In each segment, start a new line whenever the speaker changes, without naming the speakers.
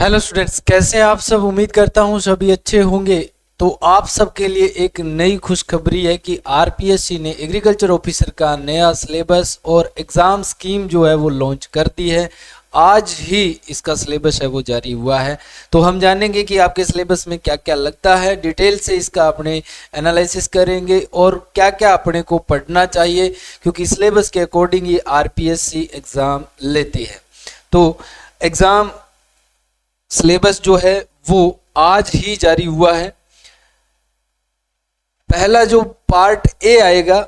Hello students, कैसे हैं आप सब। उम्मीद करता हूं सभी अच्छे होंगे। तो आप सबके लिए एक नई खुशखबरी है कि आरपीएससी ने एग्रीकल्चर ऑफिसर का नया सिलेबस और एग्ज़ाम स्कीम जो है वो लॉन्च कर दी है। आज ही इसका सिलेबस है वो जारी हुआ है। तो हम जानेंगे कि आपके सिलेबस में क्या क्या लगता है, डिटेल से इसका अपने एनालिसिस करेंगे और क्या क्या अपने को पढ़ना चाहिए, क्योंकि सिलेबस के अकॉर्डिंग ही आरपीएससी एग्ज़ाम लेती है। तो एग्ज़ाम सिलेबस जो है वो आज ही जारी हुआ है। पहला जो पार्ट ए आएगा,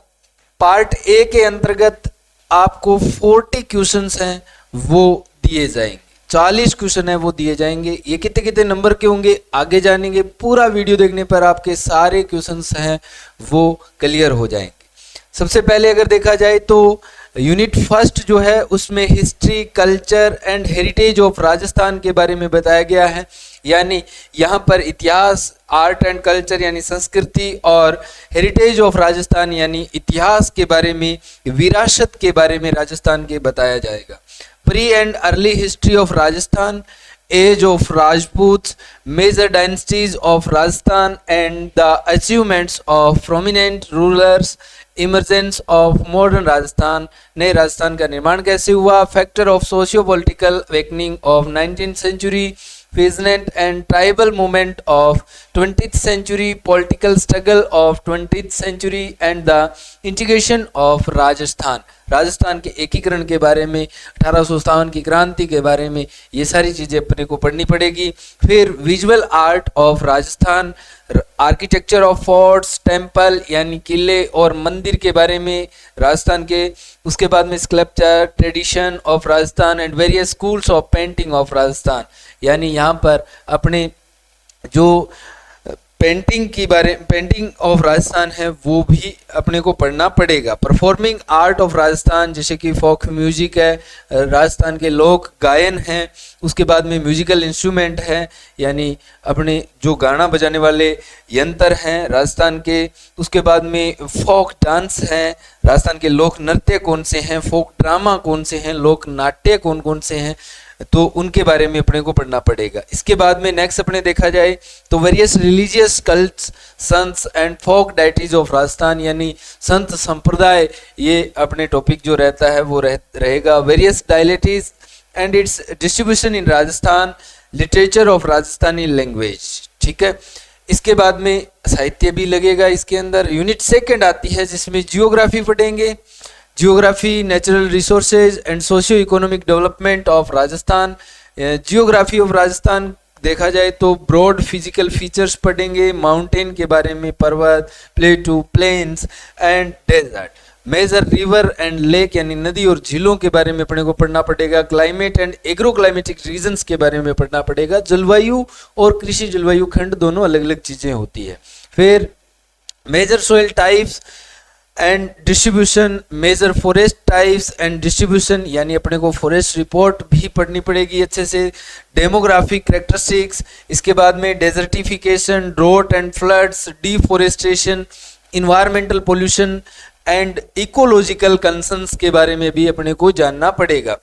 पार्ट ए के अंतर्गत आपको 40 क्वेश्चंस हैं वो दिए जाएंगे, 40 क्वेश्चन है वो दिए जाएंगे। ये कितने कितने नंबर के होंगे आगे जानेंगे। पूरा वीडियो देखने पर आपके सारे क्वेश्चंस हैं वो क्लियर हो जाएंगे। सबसे पहले अगर देखा जाए तो यूनिट फर्स्ट जो है उसमें history, culture and heritage of Rajasthan के बारे में बताया गया है। यानी यहाँ पर इतिहास, आर्ट एंड कल्चर यानी संस्कृति, और हेरिटेज ऑफ राजस्थान यानी इतिहास के बारे में, विरासत के बारे में राजस्थान के बताया जाएगा। Pre and early history of Rajasthan, age of Rajput, major dynasties of Rajasthan and the achievements of prominent rulers, emergence of modern Rajasthan, नए राजस्थान का निर्माण कैसे हुआ, factor of socio political awakening of 19th century, peasant and tribal movement of 20th century, political struggle of 20th century and the integration of Rajasthan, Rajasthan के एकीकरण के बारे में, 1857 की क्रांति के बारे में, ये सारी चीज़ें अपने को पढ़नी पड़ेगी। फिर visual art of Rajasthan, architecture of forts, temple यानी किले और मंदिर के बारे में राजस्थान के। उसके बाद में sculpture, tradition of Rajasthan and various schools of painting of Rajasthan, यानी यहाँ पर अपने जो पेंटिंग ऑफ राजस्थान है वो भी अपने को पढ़ना पड़ेगा। परफॉर्मिंग आर्ट ऑफ राजस्थान, जैसे कि फोक म्यूजिक है, राजस्थान के लोक गायन हैं। उसके बाद में म्यूजिकल इंस्ट्रूमेंट है, यानी अपने जो गाना बजाने वाले यंत्र हैं राजस्थान के। उसके बाद में फोक डांस हैं, राजस्थान के लोक नृत्य कौन से हैं, फोक ड्रामा कौन से हैं, लोक नाट्य कौन कौन से हैं, तो उनके बारे में अपने को पढ़ना पड़ेगा। इसके बाद में नेक्स्ट अपने देखा जाए तो various religious cults, saints and folk deities of Rajasthan, यानी संत संप्रदाय, ये अपने टॉपिक जो रहता है वो रहेगा। Various dialects and its distribution in Rajasthan, literature of Rajasthani language, ठीक है। इसके बाद में साहित्य भी लगेगा इसके अंदर। यूनिट सेकंड आती है जिसमें जियोग्राफी पढ़ेंगे, geography, natural resources and socio economic development of Rajasthan. Geography of Rajasthan देखा जाए तो ब्रॉड फिजिकल फीचर्स पढ़ेंगे, माउंटेन के बारे में, पर्वत, plateau, plains and desert. Major river and lake यानी नदी और झीलों के बारे में अपने को पढ़ना पड़ेगा। Climate and agro climatic regions के बारे में पढ़ना पड़ेगा। जलवायु और कृषि जलवायु खंड दोनों अलग अलग चीज़ें होती है। फिर major soil types and distribution, major forest types and distribution, यानी अपने को फॉरेस्ट रिपोर्ट भी पढ़नी पड़ेगी अच्छे से। डेमोग्राफिक कैरेक्टरिस्टिक्स, इसके बाद में desertification, drought and floods, deforestation, environmental pollution and ecological concerns के बारे में भी अपने को जानना पड़ेगा।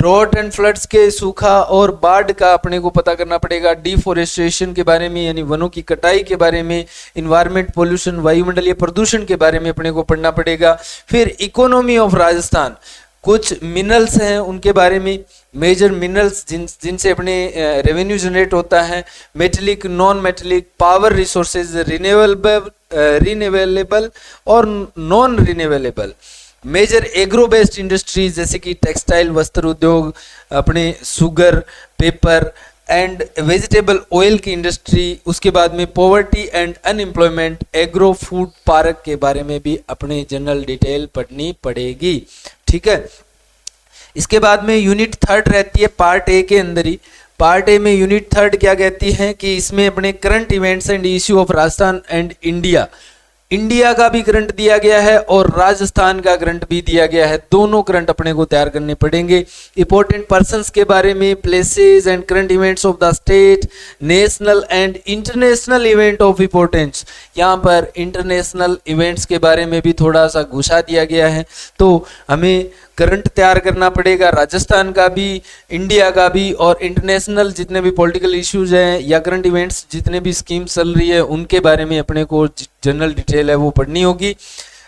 ड्रॉट एंड फ्लड्स के, सूखा और बाढ़ का अपने को पता करना पड़ेगा। डिफॉरेस्टेशन के बारे में यानी वनों की कटाई के बारे में। इन्वायरमेंट पोल्यूशन, वायुमंडलीय प्रदूषण के बारे में अपने को पढ़ना पड़ेगा। फिर इकोनॉमी ऑफ राजस्थान, कुछ मिनरल्स हैं उनके बारे में, मेजर मिनरल्स जिनसे अपने रेवेन्यू जनरेट होता है। Metallic, non metallic, power resources, renewable और non renewable. Major agro based industries जैसे कि टेक्सटाइल, वस्त्र उद्योग, अपने sugar, paper and vegetable oil की इंडस्ट्री। उसके बाद में poverty and unemployment, agro food park के बारे में भी अपने जनरल डिटेल पढ़नी पड़ेगी, ठीक है। इसके बाद में यूनिट थर्ड रहती है पार्ट ए के अंदर ही। पार्ट ए में यूनिट थर्ड क्या कहती है कि इसमें अपने current events and issue of Rajasthan and India, India का भी करंट दिया गया है और राजस्थान का करंट भी दिया गया है, दोनों करंट अपने को तैयार करने पड़ेंगे। इंपॉर्टेंट पर्संस के बारे में, places and current events of the state, national and international event of importance. यहाँ पर इंटरनेशनल इवेंट्स के बारे में भी थोड़ा सा घुसा दिया गया है, तो हमें करंट तैयार करना पड़ेगा राजस्थान का भी, इंडिया का भी, और इंटरनेशनल जितने भी पॉलिटिकल इश्यूज हैं या करंट इवेंट्स जितने भी स्कीम्स चल रही है उनके बारे में अपने को जनरल डिटेल है वो पढ़नी होगी।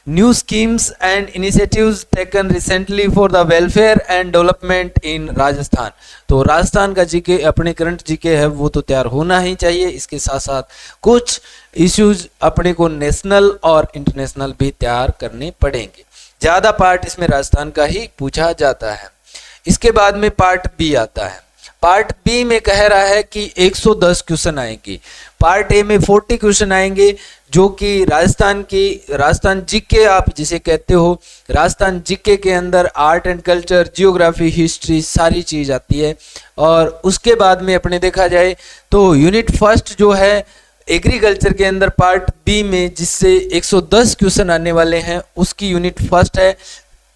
New schemes and initiatives taken recently for the welfare and development in Rajasthan. तो राजस्थान का जीके, अपने करंट जीके है वो तो तैयार होना ही चाहिए, इसके साथ साथ कुछ इश्यूज अपने को नेशनल और इंटरनेशनल भी तैयार करने पड़ेंगे। ज़्यादा पार्ट इसमें राजस्थान का ही पूछा जाता है। इसके बाद में पार्ट बी आता है। पार्ट बी में कह रहा है कि 110 क्वेश्चन आएंगे। पार्ट ए में 40 क्वेश्चन आएंगे जो कि राजस्थान जीके आप जिसे कहते हो, राजस्थान जीके के अंदर art and culture, geography, history सारी चीज आती है। और उसके बाद में अपने देखा जाए तो यूनिट फर्स्ट जो है एग्रीकल्चर के अंदर पार्ट बी में जिससे 110 क्वेश्चन आने वाले हैं उसकी यूनिट फर्स्ट है।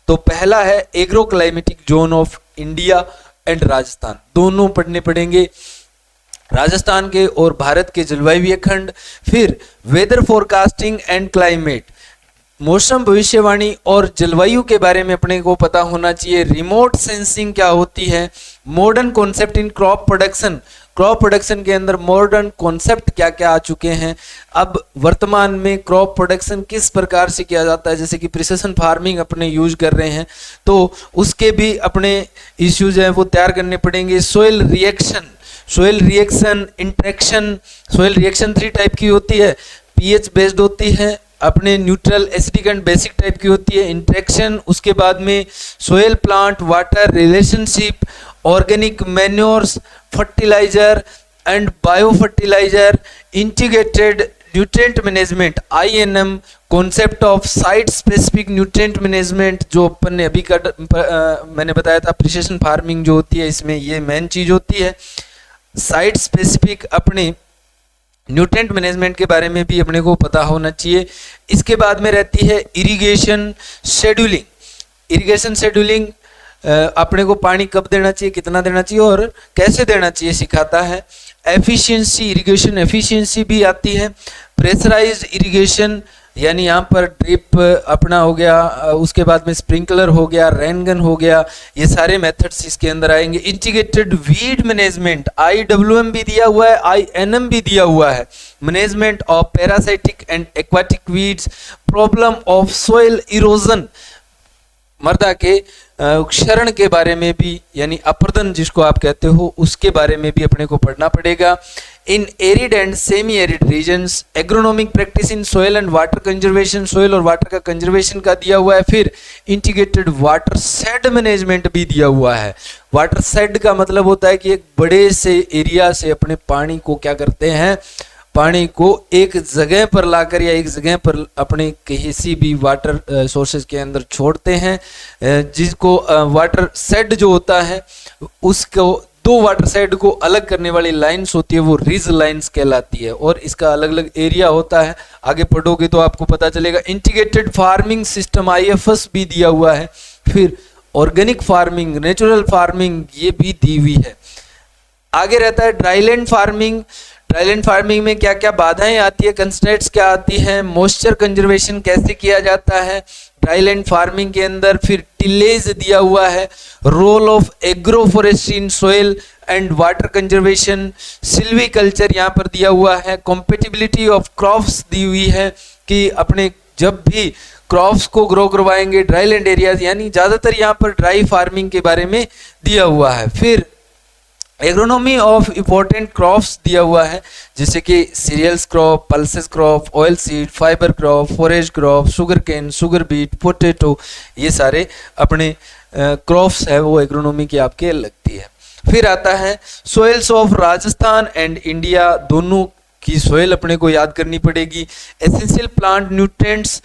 तो पहला है agro climatic zone of India and Rajasthan, दोनों पढ़ने पड़ेंगे, राजस्थान के और भारत के जलवायु खंड। फिर वेदर फोरकास्टिंग एंड क्लाइमेट, मौसम भविष्यवाणी और जलवायु के बारे में अपने को पता होना चाहिए। रिमोट सेंसिंग क्या होती है, modern concept in crop production, crop production के अंदर मॉडर्न कॉन्सेप्ट क्या क्या आ चुके हैं, अब वर्तमान में क्रॉप प्रोडक्शन किस प्रकार से किया जाता है, जैसे कि प्रिसिशन फार्मिंग अपने यूज कर रहे हैं तो उसके भी अपने इश्यूज हैं वो तैयार करने पड़ेंगे। Soil reaction interaction, soil reaction 3 type की होती है, पीएच बेस्ड होती है, अपने neutral, acidic and basic type की होती है इंटरेक्शन। उसके बाद में soil plant water relationship, organic manures, fertiliser and bio fertiliser, integrated nutrient management INM, concept of site specific nutrient management जो अपन ने अभी मैंने बताया था प्रिसिशन फार्मिंग जो होती है इसमें ये मेन चीज होती है। साइट स्पेसिफिक अपने न्यूट्रिएंट मैनेजमेंट के बारे में भी अपने को पता होना चाहिए। इसके बाद में रहती है इरिगेशन शेड्यूलिंग, अपने को पानी कब देना चाहिए, कितना देना चाहिए और कैसे देना चाहिए सिखाता है। एफिशिएंसी, इरिगेशन एफिशिएंसी भी आती है। प्रेशराइज्ड इरिगेशन यानी यहाँ पर ड्रिप अपना हो गया, उसके बाद में स्प्रिंकलर हो गया, रेन गन हो गया, ये सारे मेथड्स इसके अंदर आएंगे। इंटीग्रेटेड वीड मैनेजमेंट, IWM भी दिया हुआ है, INM भी दिया हुआ है, management of parasitic and aquatic weeds, problem of soil erosion, मृदा के क्षरण के बारे में भी यानी अपर्दन जिसको आप कहते हो उसके बारे में भी अपने को पढ़ना पड़ेगा। In arid and semi arid regions, agronomic practice in soil and water conservation, soil और वाटर का कंजर्वेशन का दिया हुआ है। फिर इंटीग्रेटेड वाटर शेड मैनेजमेंट भी दिया हुआ है। वाटर शेड का मतलब होता है कि एक बड़े से एरिया से अपने पानी को क्या करते हैं, पानी को एक जगह पर लाकर या एक जगह पर अपने किसी भी वाटर सोर्सेज के अंदर छोड़ते हैं, जिसको वाटर शेड जो होता है उसको 2 वाटर शेड को अलग करने वाली लाइंस होती है वो रिज लाइंस कहलाती है और इसका अलग अलग एरिया होता है, आगे पढ़ोगे तो आपको पता चलेगा। इंटीग्रेटेड फार्मिंग सिस्टम IFS भी दिया हुआ है। फिर ऑर्गेनिक फार्मिंग, नेचुरल फार्मिंग ये भी दी हुई है। आगे रहता है ड्राईलैंड फार्मिंग। ड्राईलैंड फार्मिंग में क्या क्या बाधाएं आती है, कंस्ट्रेंट्स क्या आती हैं, मॉइस्चर कंजर्वेशन कैसे किया जाता है ड्राईलैंड फार्मिंग के अंदर। फिर टिलेज दिया हुआ है, role of agro forestry in soil and water conservation, silviculture यहाँ पर दिया हुआ है। कॉम्पेटिबिलिटी ऑफ क्रॉप्स दी हुई है कि अपने जब भी क्रॉप्स को ग्रो करवाएंगे ड्राईलैंड एरियाज यानी ज्यादातर यहाँ पर ड्राई फार्मिंग के बारे में दिया हुआ है। फिर एग्रोनॉमी ऑफ इंपॉर्टेंट क्रॉप्स दिया हुआ है जैसे कि cereals crop, pulses crop, oil seed, fibre crop, forage crop, sugar cane, sugar beet, potato, ये सारे अपने क्रॉप्स है वो एग्रोनॉमी की आपके लगती है। फिर आता है soils of Rajasthan and India, दोनों की सोइल अपने को याद करनी पड़ेगी। एसेंशियल प्लांट न्यूट्रिएंट्स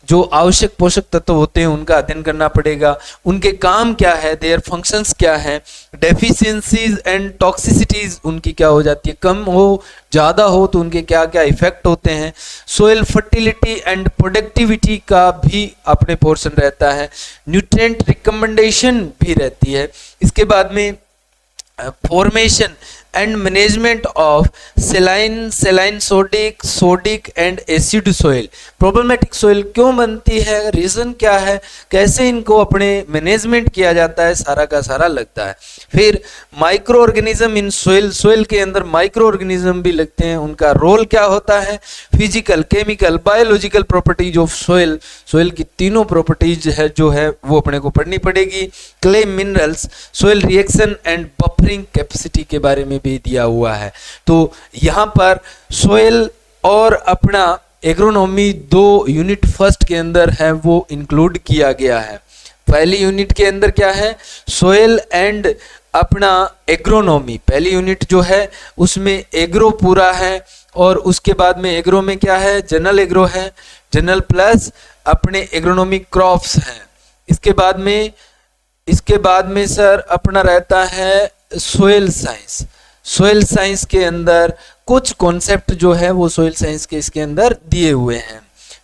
जो आवश्यक पोषक तत्व होते हैं उनका अध्ययन करना पड़ेगा, उनके काम क्या है, देयर फंक्शंस क्या है, डेफिशिएंसीज एंड टॉक्सिसिटीज उनकी क्या हो जाती है, कम हो ज़्यादा हो तो उनके क्या क्या इफेक्ट होते हैं, सोइल फर्टिलिटी एंड प्रोडक्टिविटी का भी अपने पोर्शन रहता है, न्यूट्रिएंट रिकमेंडेशन भी रहती है। इसके बाद में formation and management of सेलाइन sodic and acid soil. Problematic soil क्यों बनती है, रीजन क्या है, कैसे इनको अपने मैनेजमेंट किया जाता है, सारा का सारा लगता है। फिर micro organism in soil, soil के अंदर माइक्रो ऑर्गेनिज्म भी लगते हैं, उनका रोल क्या होता है, physical, chemical, biological properties of soil, soil की तीनों प्रॉपर्टीज है जो है वो अपने को पढ़नी पड़ेगी। Clay minerals, soil reaction and buffering capacity के बारे में भी दिया हुआ है। तो यहाँ पर सोइल और अपना एग्रोनॉमी 2 यूनिट फर्स्ट के अंदर है वो इंक्लूड किया गया है। पहली यूनिट के अंदर क्या है, सोइल एंड अपना एग्रोनॉमी, पहली यूनिट जो है उसमें एग्रो पूरा है, और उसके बाद में एग्रो में क्या है, जनरल एग्रो है, जनरल प्लस अपने एग्रोनॉमिक क्रॉप्स हैं। इसके बाद में सर अपना रहता है सोइल साइंस। सोइल साइंस के अंदर कुछ कॉन्सेप्ट जो है वो सोइल साइंस के इसके अंदर दिए हुए हैं,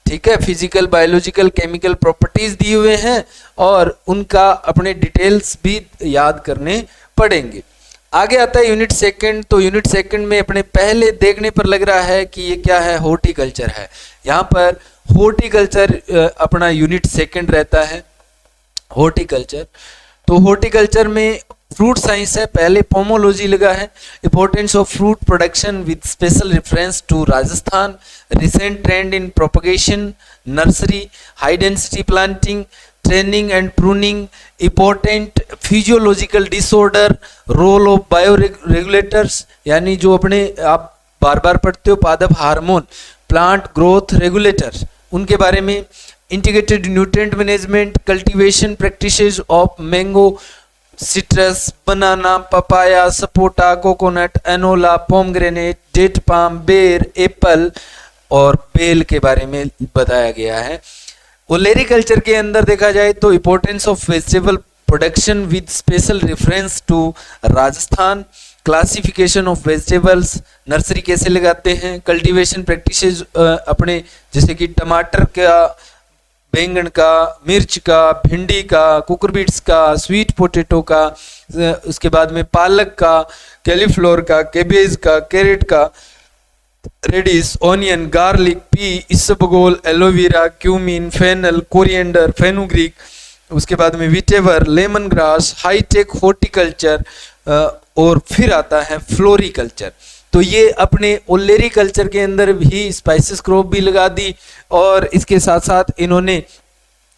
ठीक है, फिजिकल, बायोलॉजिकल, केमिकल प्रॉपर्टीज दिए हुए हैं और उनका अपने डिटेल्स भी याद करने पड़ेंगे। आगे आता है यूनिट सेकंड। तो यूनिट सेकंड में अपने पहले देखने पर लग रहा है कि ये क्या है, हॉर्टिकल्चर है। यहाँ पर हॉर्टिकल्चर अपना यूनिट सेकंड रहता है, हॉर्टिकल्चर। तो हॉर्टिकल्चर में फ्रूट साइंस है, पहले पोमोलॉजी लगा है, importance of fruit production with special reference to Rajasthan, recent trend in propagation, nursery, high density planting, training and pruning, important physiological disorder, role of bio regulators, यानी जो अपने आप बार बार पढ़ते हो पादप हार्मोन, प्लांट ग्रोथ रेगुलेटर्स, उनके बारे में, integrated nutrient management, cultivation practices of mango, citrus, banana, papaya, sapota, coconut, aonla, pomegranate, date palm, ber, apple और बेल के बारे में बताया गया है। ओलेरिकल्चर के अंदर देखा जाए तो importance of vegetable production with special reference to Rajasthan, classification of vegetables, nursery कैसे लगाते हैं, कल्टीवेशन प्रैक्टिसेस अपने जैसे कि टमाटर का, बैंगन का, मिर्च का, भिंडी का, कुकुरबिट्स का, स्वीट पोटैटो का, उसके बाद में पालक का, कैलीफ्लावर का, कैबेज का, कैरेट का, radish, onion, garlic, pea, isabgol, aloe vera, cumin, fennel, coriander, fenugreek, उसके बाद में vetiver, lemongrass, high tech horticulture, और फिर आता है फ्लोरिकल्चर। तो ये अपने ओलेरिकल्चर के अंदर भी स्पाइसेस क्रॉप भी लगा दी, और इसके साथ साथ इन्होंने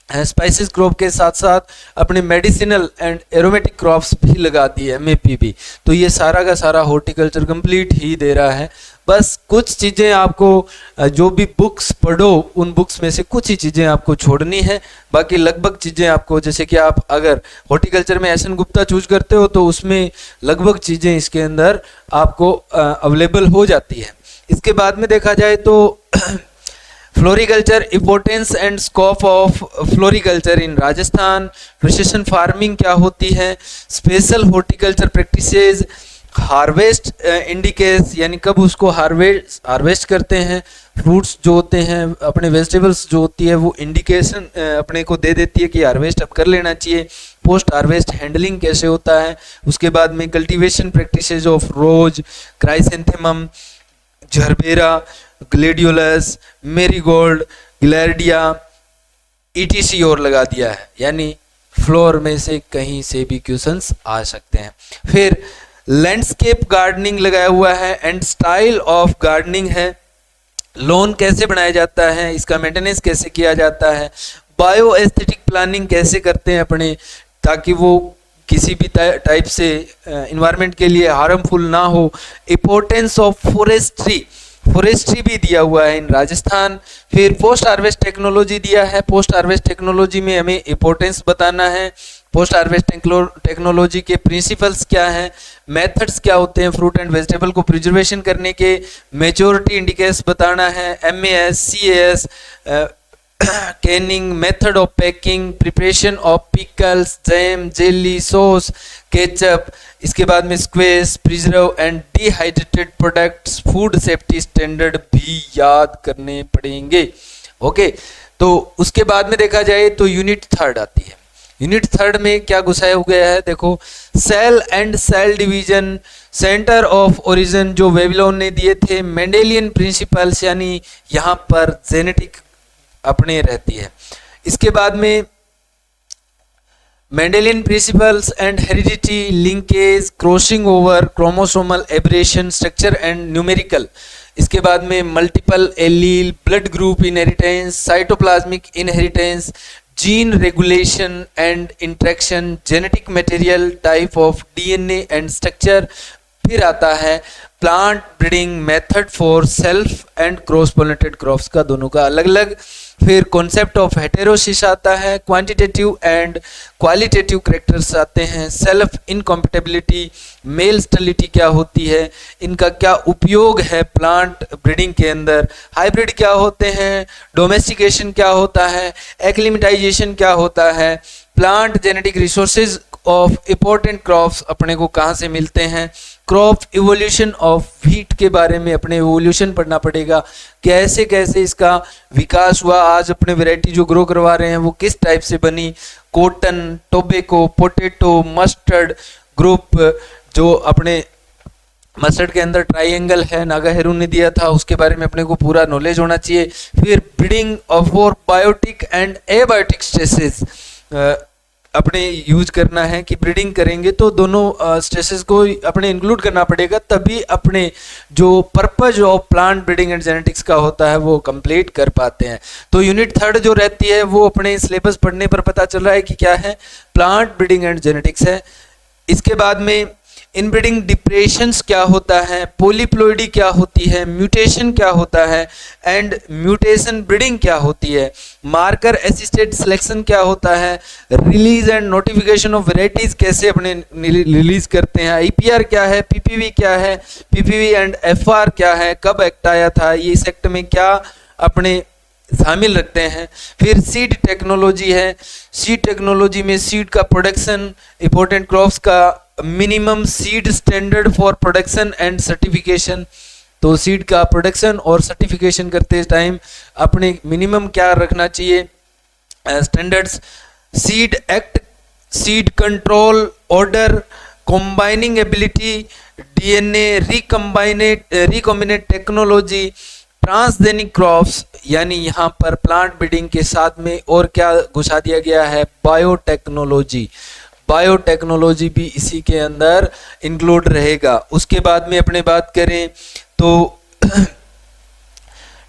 स्पाइसेस क्रॉप के साथ साथ अपने मेडिसिनल एंड एरोमेटिक क्रॉप्स भी लगा दी है, एमएपी भी। तो ये सारा का सारा हॉर्टिकल्चर कंप्लीट ही दे रहा है। बस कुछ चीज़ें आपको जो भी बुक्स पढ़ो उन बुक्स में से कुछ ही चीज़ें आपको छोड़नी है, बाकी लगभग चीज़ें आपको, जैसे कि आप अगर हॉर्टिकल्चर में एस एन गुप्ता चूज करते हो तो उसमें लगभग चीज़ें इसके अंदर आपको अवेलेबल हो जाती है। इसके बाद में देखा जाए तो floriculture, importance and scope of floriculture in Rajasthan, precision farming क्या होती है, special horticulture practices, harvest indicates यानी कब उसको हार्वेस्ट करते हैं, फ्रूट्स जो होते हैं अपने वेजिटेबल्स जो होती है वो इंडिकेशन अपने को दे देती है कि हार्वेस्ट अब कर लेना चाहिए, पोस्ट हार्वेस्ट हैंडलिंग कैसे होता है, उसके बाद में cultivation practices of rose, chrysanthemum, gerbera, gladiolus, marigold, gladiola, ETC और लगा दिया है, यानी फ्लोर में से कहीं से भी क्वेश्चंस आ सकते हैं। फिर लैंडस्केप गार्डनिंग लगाया हुआ है एंड स्टाइल ऑफ गार्डनिंग है, लॉन कैसे बनाया जाता है, इसका मेंटेनेंस कैसे किया जाता है, बायो एस्थेटिक प्लानिंग कैसे करते हैं अपने, ताकि वो किसी भी टाइप से इन्वायरमेंट के लिए हार्मफुल ना हो, इंपॉर्टेंस ऑफ फॉरेस्ट्री भी दिया हुआ है इन राजस्थान। फिर पोस्ट हार्वेस्ट टेक्नोलॉजी दिया है, पोस्ट हार्वेस्ट टेक्नोलॉजी में हमें इंपॉर्टेंस बताना है, पोस्ट हार्वेस्ट टेक्नोलॉजी के प्रिंसिपल्स क्या हैं, मेथड्स क्या होते हैं फ्रूट एंड वेजिटेबल को प्रिजर्वेशन करने के, मेच्योरिटी इंडिकेटर्स बताना है, MAS, CAS, canning, method of packing, preparation of pickles, jam, jelly, sauce, ketchup, इसके बाद में squash, preserve and dehydrated products, food safety standard भी याद करने पड़ेंगे। ओके, तो उसके बाद में देखा जाए तो यूनिट थर्ड आती है। यूनिट थर्ड में क्या घुसाया हो गया है, देखो, cell and cell division, centre of origin जो बेबीलोन ने दिए थे, मेंडेलियन प्रिंसिपल्स यानी यहाँ पर जेनेटिक अपने रहती है। इसके बाद में Mendelian principles and heredity, linkage, crossing over, chromosomal aberration, structure and numerical. इसके बाद में multiple allele, blood group inheritance, cytoplasmic inheritance, gene regulation and interaction, genetic material, type of DNA and structure. फिर आता है plant breeding method for self and cross pollinated crops का, दोनों का अलग अलग। फिर कॉन्सेप्ट ऑफ हेटेरोसिस आता है, क्वांटिटेटिव एंड क्वालिटेटिव कैरेक्टर्स आते हैं, सेल्फ इनकॉम्पेटिबिलिटी, मेल स्टेरिलिटी क्या होती है, इनका क्या उपयोग है प्लांट ब्रीडिंग के अंदर, हाइब्रिड क्या होते हैं, डोमेस्टिकेशन क्या होता है, एक्लिमेटाइजेशन क्या होता है, plant genetic resources of important crops अपने को कहाँ से मिलते हैं, क्रॉप इवोल्यूशन ऑफ व्हीट के बारे में अपने इवोल्यूशन पढ़ना पड़ेगा, कैसे कैसे इसका विकास हुआ, आज अपने वैरायटी जो ग्रो करवा रहे हैं वो किस टाइप से बनी, cotton, tobacco, potato, mustard group, जो अपने मस्टर्ड के अंदर ट्राइंगल है, नागाहेरू ने दिया था, उसके बारे में अपने को पूरा नॉलेज होना चाहिए। फिर breeding of for biotic and abiotic stresses अपने यूज करना है कि ब्रीडिंग करेंगे तो दोनों स्ट्रेसेस को अपने इंक्लूड करना पड़ेगा, तभी अपने जो purpose of plant breeding and genetics का होता है वो कंप्लीट कर पाते हैं। तो यूनिट थर्ड जो रहती है वो अपने सिलेबस पढ़ने पर पता चल रहा है कि क्या है, प्लांट ब्रीडिंग एंड जेनेटिक्स है। इसके बाद में इनब्रीडिंग डिप्रेशंस क्या होता है, पॉलीप्लॉइडी क्या होती है, म्यूटेशन क्या होता है एंड म्यूटेशन ब्रीडिंग क्या होती है, मार्कर असिस्टेड सिलेक्शन क्या होता है, release and notification of varieties कैसे अपने रिलीज करते हैं, आईपीआर क्या है, पीपीवी क्या है, पीपीवी एंड एफआर क्या है, कब एक्ट आया था, ये इस एक्ट में क्या अपने शामिल रखते हैं। फिर सीड टेक्नोलॉजी है, सीड टेक्नोलॉजी में सीड का प्रोडक्शन, इंपॉर्टेंट क्रॉप्स का minimum seed standard for production and certification, तो सीड का प्रोडक्शन और सर्टिफिकेशन करते टाइम अपने मिनिमम क्या रखना चाहिए standards, seed act, seed control order, combining ability, DNA recombinant technology, transgenic crops, यानी यहाँ पर प्लांट ब्रीडिंग के साथ में और क्या घुसा दिया गया है, बायोटेक्नोलॉजी, बायोटेक्नोलॉजी भी इसी के अंदर इंक्लूड रहेगा। उसके बाद में अपने बात करें तो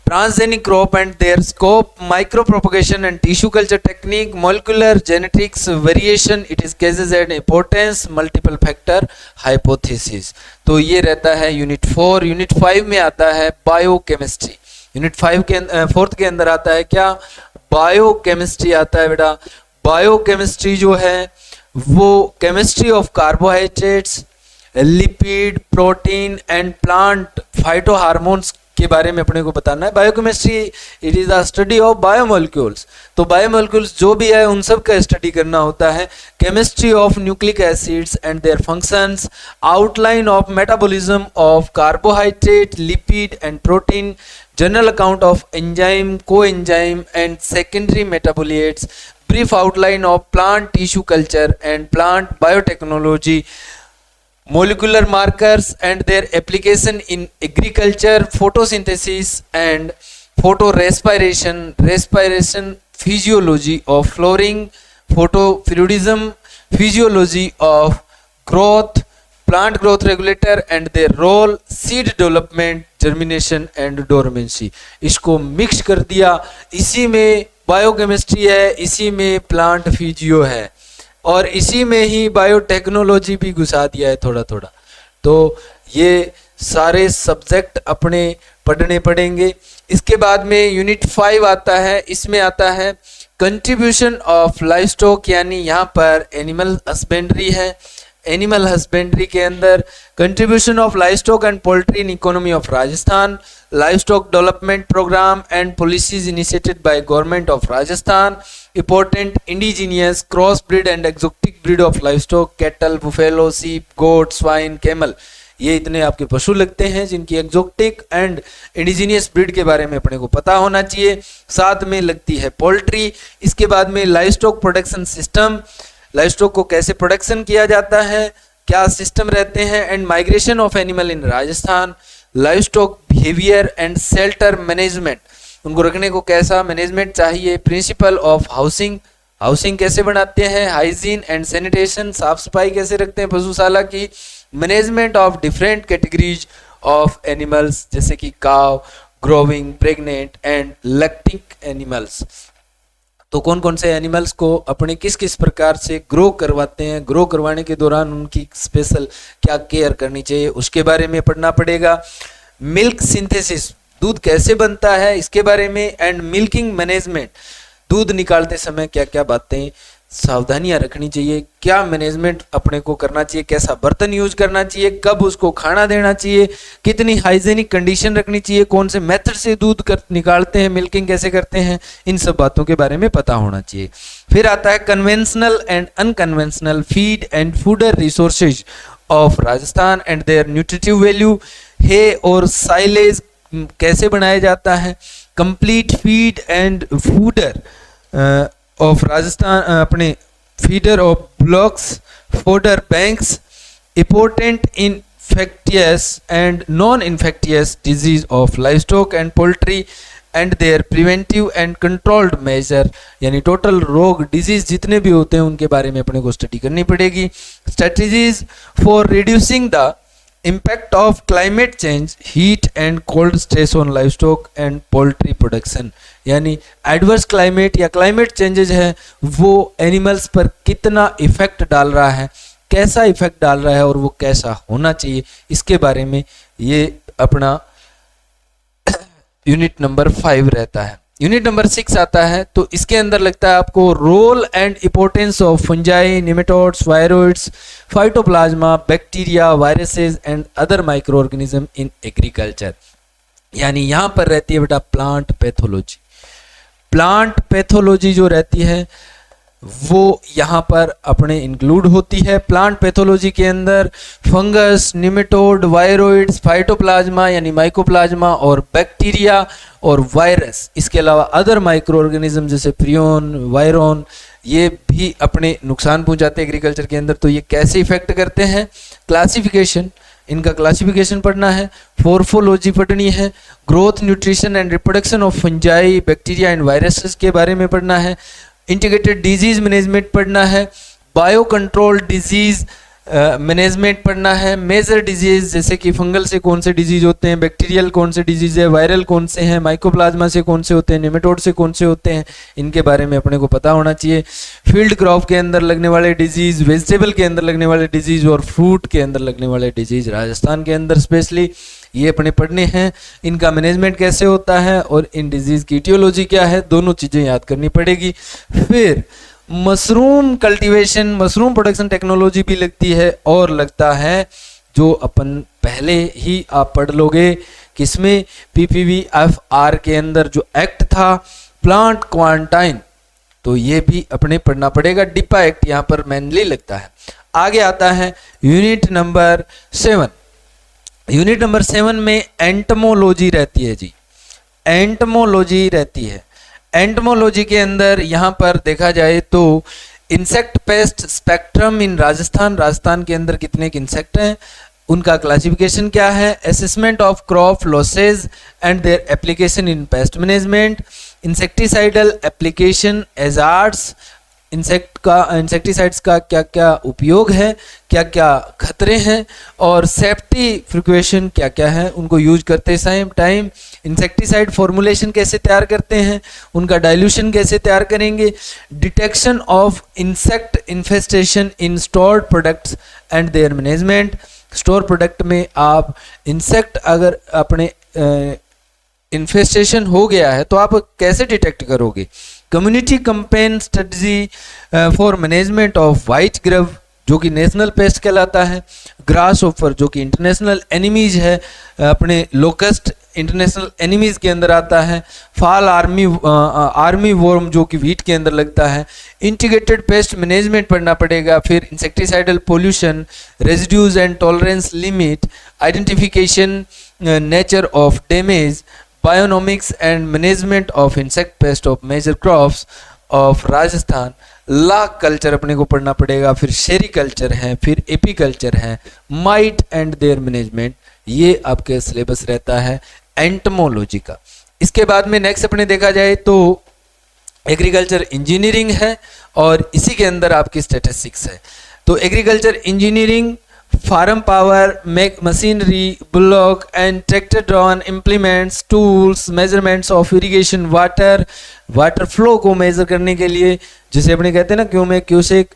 transgenic crop and their scope, micro propagation and tissue culture technique, molecular genetics variation, it is causes and importance, multiple factor hypothesis. तो ये रहता है यूनिट 4। यूनिट 5 में आता है बायोकेमिस्ट्री। यूनिट 5 के 4th के अंदर आता है क्या, बायोकेमिस्ट्री आता है बेटा। बायोकेमिस्ट्री जो है वो chemistry of carbohydrates, lipid, protein and plant phyto hormones के बारे में अपने को बताना है। Biochemistry it is the study of biomolecules, तो बायोमोलिक्यूल्स जो भी है उन सब का स्टडी करना होता है। Chemistry of nucleic acids and their functions, outline of metabolism of carbohydrate, lipid and protein, general account of enzyme, coenzyme and secondary metabolites, brief outline of plant tissue culture and plant biotechnology, molecular markers and their application in agriculture, photosynthesis and photorespiration, respiration physiology of flowering, photofluidism, physiology of growth, plant growth regulator and their role, seed development, germination and dormancy। इसको mix कर दिया, इसी में biochemistry है, इसी में plant physio है और इसी में ही बायोटेक्नोलॉजी भी घुसा दिया है थोड़ा थोड़ा। तो ये सारे सब्जेक्ट अपने पढ़ने पड़ेंगे। इसके बाद में यूनिट 5 आता है, इसमें आता है कंट्रीब्यूशन ऑफ लाइवस्टॉक, यानी यहाँ पर एनिमल हस्बेंड्री है, एनिमल हस्बेंड्री के अंदर contribution of live stock and poultry in economy of Rajasthan, live stock development programme and policies initiated by government of Rajasthan, important indigenous cross breed and exotic breed of live stock, cattle, buffalo, sheep, goat, swine, camel, ये इतने आपके पशु लगते हैं जिनकी exotic and indigenous breed के बारे में अपने को पता होना चाहिए। साथ में लगती है पोल्ट्री। इसके बाद में live stock production system, live stock को कैसे प्रोडक्शन किया जाता है, क्या सिस्टम रहते हैं, and migration of animal in Rajasthan, live stock behaviour and shelter management, उनको रखने को कैसा मैनेजमेंट चाहिए, प्रिंसिपल ऑफ हाउसिंग, हाउसिंग कैसे बनाते हैं, हाइजीन एंड सैनिटेशन, साफ सफाई कैसे रखते हैं पशुशाला की, management of different categories of animals जैसे कि काव, growing, pregnant and lactic animals. तो कौन कौन से एनिमल्स को अपने किस किस प्रकार से ग्रो करवाते हैं, ग्रो करवाने के दौरान उनकी स्पेशल क्या केयर करनी चाहिए उसके बारे में पढ़ना पड़ेगा। मिल्क सिंथेसिस, दूध कैसे बनता है इसके बारे में, एंड मिल्किंग मैनेजमेंट, दूध निकालते समय क्या क्या बातें सावधानियां रखनी चाहिए, क्या मैनेजमेंट अपने को करना चाहिए, कैसा बर्तन यूज करना चाहिए, कब उसको खाना देना चाहिए, कितनी हाइजेनिक कंडीशन रखनी चाहिए, कौन से मेथड से दूध निकालते हैं, मिल्किंग कैसे करते हैं, इन सब बातों के बारे में पता होना चाहिए। फिर आता है conventional and unconventional feed and fodder resources of Rajasthan and their nutritive value, hay और साइलेज कैसे बनाया जाता है, complete feed and fodder of Rajasthan, अपने feeder of blocks, fodder banks, important infectious and non infectious disease of livestock and poultry and their preventive and controlled measure, यानी total रोग disease जितने भी होते हैं उनके बारे में अपने को स्टडी करनी पड़ेगी। Strategies for reducing the impact of climate change, heat and cold stress on livestock and poultry production, यानी एडवर्स क्लाइमेट या क्लाइमेट चेंजेज है वो एनिमल्स पर कितना इफेक्ट डाल रहा है, कैसा इफेक्ट डाल रहा है और वो कैसा होना चाहिए, इसके बारे में ये अपना यूनिट नंबर 5 रहता है। यूनिट नंबर 6 आता है तो इसके अंदर लगता है आपको role and importance of fungi, nematodes, viroids, phytoplasma, bacteria, viruses and other micro organism in agriculture, यानी यहां पर रहती है बेटा प्लांट पैथोलॉजी। प्लांट पैथोलॉजी जो रहती है वो यहाँ पर अपने इंक्लूड होती है। प्लांट पैथोलॉजी के अंदर फंगस, निमेटोड, वायरोइड्स, फाइटोप्लाज्मा यानी माइकोप्लाज्मा और बैक्टीरिया और वायरस, इसके अलावा अदर माइक्रो ऑर्गेनिज्म जैसे प्रियोन, वायरोन, ये भी अपने नुकसान पहुंचाते हैं एग्रीकल्चर के अंदर। तो ये कैसे इफेक्ट करते हैं, क्लासिफिकेशन, इनका क्लासिफिकेशन पढ़ना है, फोर्फोलॉजी पढ़नी है, growth, nutrition and reproduction of fungi, bacteria and viruses के बारे में पढ़ना है, इंटीग्रेटेड डिजीज मैनेजमेंट पढ़ना है, बायो कंट्रोल डिजीज मैनेजमेंट पढ़ना है, मेजर डिजीज जैसे कि फंगल से कौन से डिजीज होते हैं, बैक्टीरियल कौन से डिजीज है, वायरल कौन से हैं, माइकोप्लाज्मा से कौन से होते हैं, निमेटोड से कौन से होते हैं, इनके बारे में अपने को पता होना चाहिए। फील्ड क्रॉप के अंदर लगने वाले डिजीज, वेजिटेबल के अंदर लगने वाले डिजीज और फ्रूट के अंदर लगने वाले डिजीज राजस्थान के अंदर स्पेशली ये अपने पढ़ने हैं। इनका मैनेजमेंट कैसे होता है और इन डिजीज की इटियोलॉजी क्या है, दोनों चीजें याद करनी पड़ेगी। फिर mushroom cultivation, mushroom production technology भी लगती है और लगता है जो अपन पहले ही आप पढ़ लोगे किसमें, PPVFR के अंदर जो एक्ट था प्लांट क्वारंटाइन, तो ये भी अपने पढ़ना पड़ेगा। डिपा एक्ट यहाँ पर मेनली लगता है। आगे आता है यूनिट नंबर 7। यूनिट नंबर 7 में एंटमोलॉजी रहती है जी, एंटमोलॉजी रहती है। एंटमोलॉजी के अंदर यहाँ पर देखा जाए तो insect pest spectrum in Rajasthan, Rajasthan के अंदर कितने इंसेक्ट हैं, उनका क्लासिफिकेशन क्या है, assessment of crop losses and their application in pest management, insecticidal application, hazards, insecticides का क्या क्या उपयोग है, क्या क्या खतरे हैं, और सेफ्टी प्रिकॉशन क्या क्या है उनको यूज करते सेम टाइम, इंसेक्टिसाइड फॉर्मुलेशन कैसे तैयार करते हैं, उनका डाइल्यूशन कैसे तैयार करेंगे, detection of insect infestation in stored products and their management. Store product में आप इंसेक्ट अगर अपने इन्फेस्टेशन हो गया है तो आप कैसे डिटेक्ट करोगे। Community campaign strategy for management of white grub जो कि नेशनल पेस्ट कहलाता है, ग्रास ऑफर जो कि इंटरनेशनल एनिमीज है, अपने लोकस्ट इंटरनेशनल एनिमीज के अंदर आता है, फाल आर्मी वॉर्म जो कि वीट के अंदर लगता है, इंटीग्रेटेड पेस्ट मैनेजमेंट पढ़ना पड़ेगा, फिर insecticidal pollution, residues and tolerance limit, identification nature of damage, bionomics and management of insect pest of major crops of Rajasthan, lac culture अपने को पढ़ना पड़ेगा, फिर शेरी कल्चर है, फिर एपी कल्चर है, माइट एंड देयर मैनेजमेंट, ये आपके सिलेबस रहता है एंटमोलॉजी का। इसके बाद में नेक्स्ट अपने देखा जाए तो एग्रीकल्चर इंजीनियरिंग है और इसी के अंदर आपकी स्टैटिस्टिक्स है। तो agriculture engineering farm power, make machinery, bullock and tractor drawn implements, tools, measurements of irrigation water, water flow को मेजर करने के लिए जिसे अपने कहते हैं ना क्यूमेक, क्यूसेक,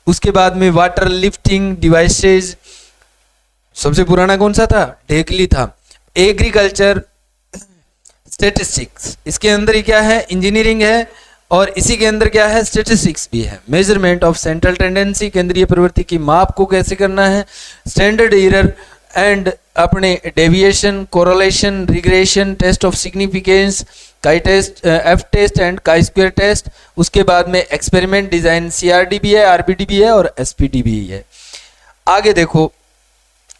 उसके बाद में वाटर लिफ्टिंग डिवाइसेज, सबसे पुराना कौन सा था, ढेकली था। एग्रीकल्चर स्टैटिस्टिक्स, इसके अंदर ही क्या है, इंजीनियरिंग है और इसी के अंदर क्या है, स्टैटिस्टिक्स भी है। मेजरमेंट ऑफ सेंट्रल टेंडेंसी, केंद्रीय प्रवृत्ति की माप को कैसे करना है, स्टैंडर्ड एरर एंड अपने deviation, correlation, regression, test of significance, chi test, F test and chi square test. उसके बाद में एक्सपेरिमेंट डिजाइन, सीआरडी भी है, आरबीडी भी है और एसपीडी भी है। आगे देखो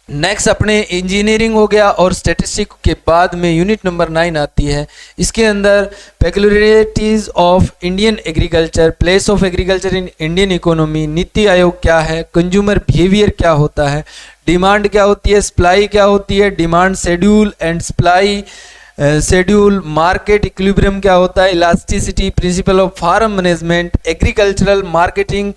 नेक्स्ट अपने इंजीनियरिंग हो गया और स्टैटिस्टिक के बाद में यूनिट नंबर 9 आती है। इसके अंदर peculiarities of Indian agriculture, place of agriculture in Indian economy, NITI Aayog क्या है, कंज्यूमर बिहेवियर क्या होता है, डिमांड क्या होती है, सप्लाई क्या होती है, demand schedule and supply schedule, market equilibrium क्या होता है, elasticity, principle of farm management, agricultural marketing,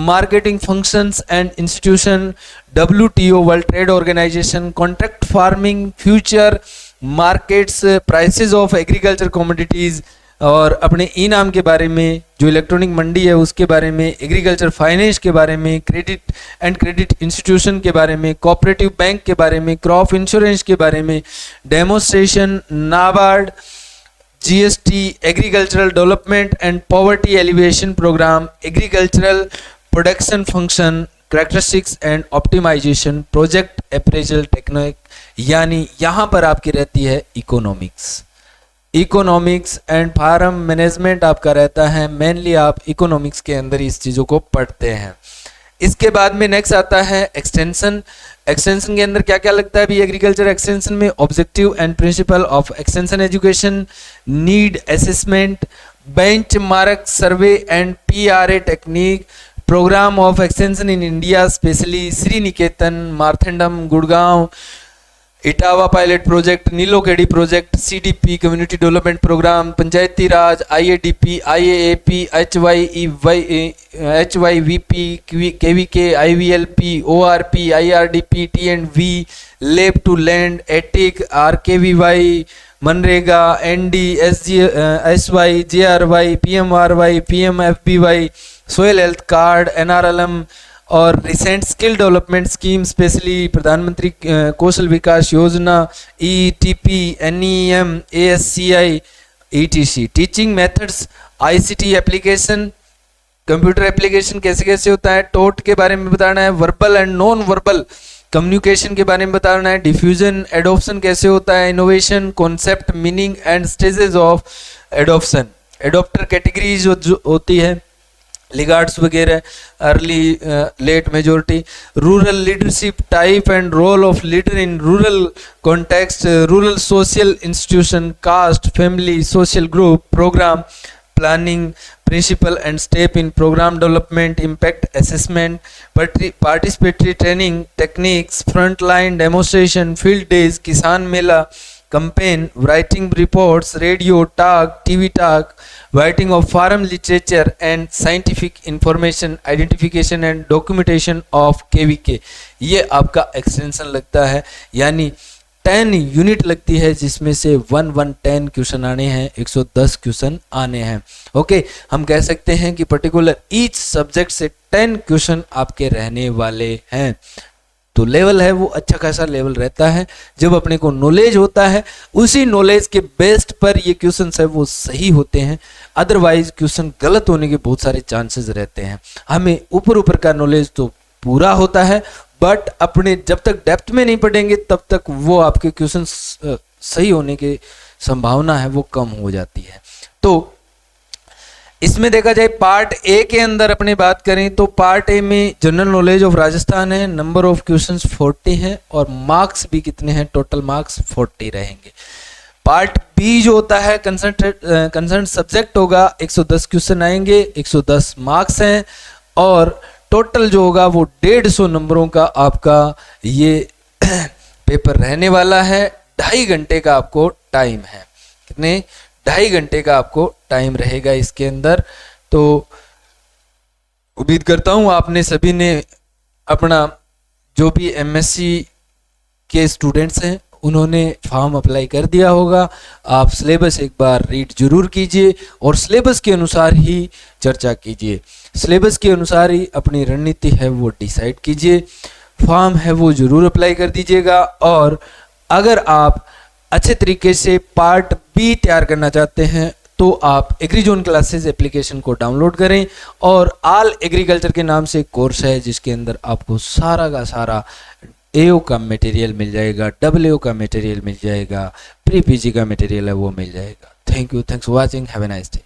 marketing functions and institution, WTO world trade organisation, contract farming, future markets, prices of agriculture commodities और अपने ई नाम के बारे में, जो इलेक्ट्रॉनिक मंडी है उसके बारे में, एग्रीकल्चर फाइनेंस के बारे में, क्रेडिट एंड क्रेडिट इंस्टीट्यूशन के बारे में, कोऑपरेटिव बैंक के बारे में, क्रॉप इंश्योरेंस के बारे में, demonstration, NABARD, GST, agricultural development and poverty alleviation programme, agricultural production function, characteristics and optimisation, project appraisal technique, यानी यहाँ पर आपकी रहती है economics. Economics and farm management आपका रहता है, मेनली आप इकोनॉमिक्स के अंदर इस चीज़ों को पढ़ते हैं। इसके बाद में नेक्स्ट आता है एक्सटेंशन। एक्सटेंशन के अंदर क्या क्या लगता है भी एग्रीकल्चर एक्सटेंशन में, objective and principle of extension education, need assessment, benchmark survey and PRA technique, programme of extension in India especially Sriniketan, Marthandam, Gurgaon, Etawah pilot project, Nilokheri project, CDP community development programme, panchayati raj, IADP, IAAP, HYVP, KVK, IVLP, ORP, IRDP, T&V, lab to land, ATIC, RKVY, MNREGA, ND, SY, JRY, PMRY, PMFBY, soil health card, NRLM और recent skill development scheme specially प्रधानमंत्री कौशल विकास योजना, ETP, NEM, ASCI, ETC, teaching methods, ICT application, computer application कैसे कैसे होता है, टोट के बारे में बताना है, verbal and non verbal communication के बारे में बताना है, डिफ्यूजन एडॉप्शन कैसे होता है, innovation, concept, meaning and stages of adoption, adopter categories होती है, लिगार्ड्स वगैरह, early late majority, rural leadership type and role of leader in rural context, rural social institution, caste, family, social group, programme planning, principle and step in programme development, impact assessment, participatory training techniques, front line demonstration, field days, kisan mela, campaign, writing reports, radio talk, TV talk, writing of farm literature and scientific information, identification and documentation of KVK। ये आपका extension लगता है, यानी 10 unit लगती है जिसमें से 110 question आने हैं, 110 क्वेश्चन आने हैं। ओके, हम कह सकते हैं कि पर्टिकुलर ईच सब्जेक्ट से 10 क्वेश्चन आपके रहने वाले हैं। तो लेवल है वो अच्छा खासा लेवल रहता है। जब अपने को नॉलेज होता है, उसी नॉलेज के बेस्ड पर ये क्वेश्चन है वो सही होते हैं, अदरवाइज क्वेश्चन गलत होने के बहुत सारे चांसेस रहते हैं। हमें ऊपर ऊपर का नॉलेज तो पूरा होता है, बट अपने जब तक डेप्थ में नहीं पढ़ेंगे तब तक वो आपके क्वेश्चन सही होने की संभावना है वो कम हो जाती है। तो इसमें देखा जाए पार्ट ए के अंदर अपनी बात करें तो पार्ट ए में जनरल नॉलेज ऑफ राजस्थान है, नंबर ऑफ क्वेश्चंस 40 हैं और मार्क्स भी कितने हैं, टोटल मार्क्स 40 रहेंगे। पार्ट बी जो होता है कंसर्न सब्जेक्ट होगा, 110 क्वेश्चन आएंगे, 110 मार्क्स हैं और टोटल जो होगा वो 150 नंबरों का आपका ये पेपर रहने वाला है। 2.5 घंटे का आपको टाइम है, कितने 2.5 घंटे का आपको टाइम रहेगा इसके अंदर। तो उम्मीद करता हूँ आपने सभी ने अपना जो भी एमएससी के स्टूडेंट्स हैं उन्होंने फॉर्म अप्लाई कर दिया होगा। आप सिलेबस एक बार रीड जरूर कीजिए और सिलेबस के अनुसार ही चर्चा कीजिए, सिलेबस के अनुसार ही अपनी रणनीति है वो डिसाइड कीजिए। फॉर्म है वो जरूर अप्लाई कर दीजिएगा और अगर आप अच्छे तरीके से पार्ट बी तैयार करना चाहते हैं तो आप एग्रीजोन क्लासेस एप्लीकेशन को डाउनलोड करें और ऑल एग्रीकल्चर के नाम से एक कोर्स है जिसके अंदर आपको सारा का सारा एओ का मटेरियल मिल जाएगा, डबल एओ का मटेरियल मिल जाएगा, प्री पीजी का मटेरियल है वो मिल जाएगा। Thank you, thanks for watching, have a nice day.